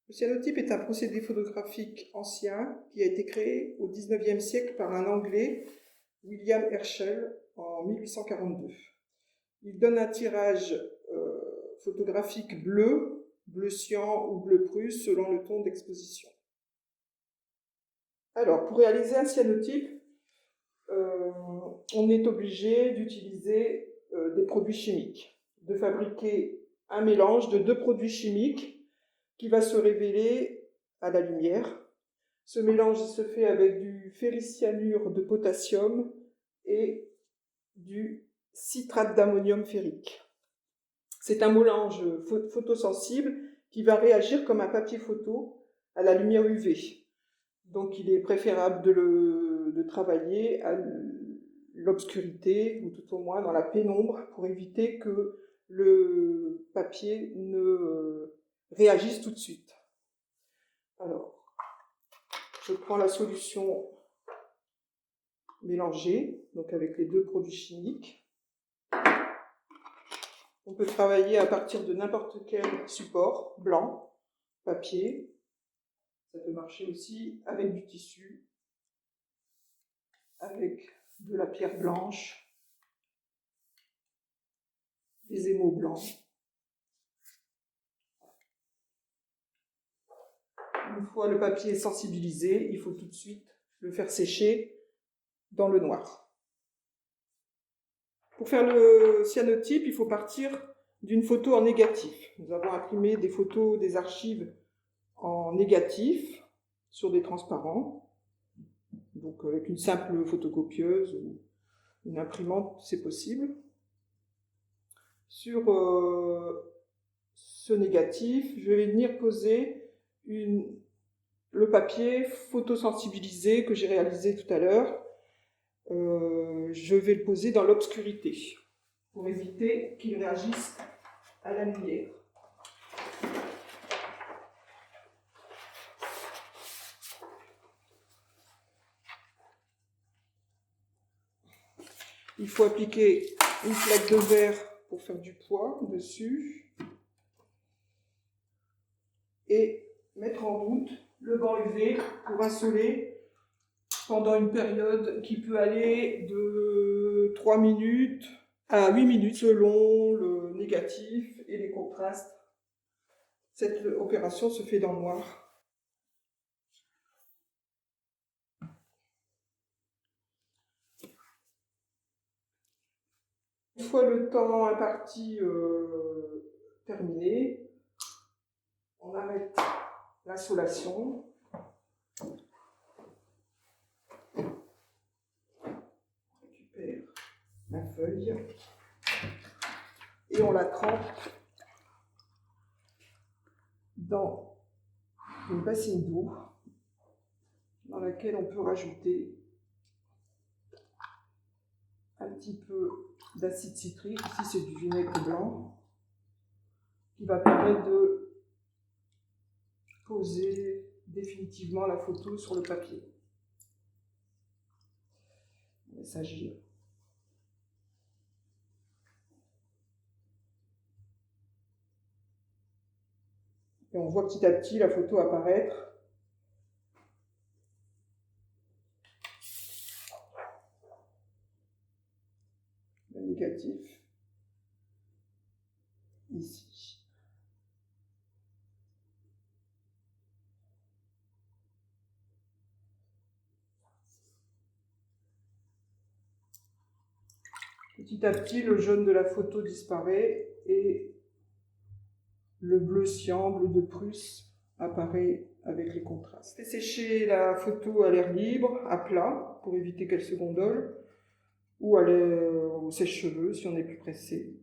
Le cyanotype est un procédé photographique ancien qui a été créé au XIXe siècle par un Anglais, William Herschel, en 1842. Il donne un tirage photographique bleu, bleu cyan ou bleu prusse selon le ton d'exposition. Alors, pour réaliser un cyanotype, on est obligé d'utiliser des produits chimiques, de fabriquer un mélange de deux produits chimiques qui va se révéler à la lumière. Ce mélange se fait avec du ferricyanure de potassium et du citrate d'ammonium ferrique. C'est un mélange photosensible qui va réagir comme un papier photo à la lumière UV. Donc il est préférable de travailler à l'obscurité, ou tout au moins dans la pénombre, pour éviter que le papier ne réagisse tout de suite. Alors, je prends la solution mélangée, donc avec les deux produits chimiques. On peut travailler à partir de n'importe quel support, blanc, papier. Ça peut marcher aussi avec du tissu, avec de la pierre blanche, des émaux blancs. Une fois le papier sensibilisé, il faut tout de suite le faire sécher dans le noir. Pour faire le cyanotype, il faut partir d'une photo en négatif. Nous avons imprimé des photos des archives en négatif sur des transparents. Donc avec une simple photocopieuse ou une imprimante, c'est possible. Sur ce négatif, je vais venir poser le papier photosensibilisé que j'ai réalisé tout à l'heure. Je vais le poser dans l'obscurité pour éviter qu'il réagisse à la lumière. Il faut appliquer une plaque de verre pour faire du poids dessus et mettre en route le banc UV pour insoler pendant une période qui peut aller de 3 minutes à 8 minutes selon le négatif et les contrastes. Cette opération se fait dans le noir. Une fois le temps imparti terminé, on arrête l'insolation. On récupère la feuille et on la trempe dans une bassine d'eau dans laquelle on peut rajouter un petit peu d'acide citrique, ici c'est du vinaigre blanc, qui va permettre de poser définitivement la photo sur le papier. On laisse agir. Et on voit petit à petit la photo apparaître. Le négatif, ici. Petit à petit, le jaune de la photo disparaît et le bleu cyan, bleu de Prusse, apparaît avec les contrastes. Faites sécher la photo à l'air libre, à plat, pour éviter qu'elle se gondole, ou au sèche-cheveux si on est plus pressé.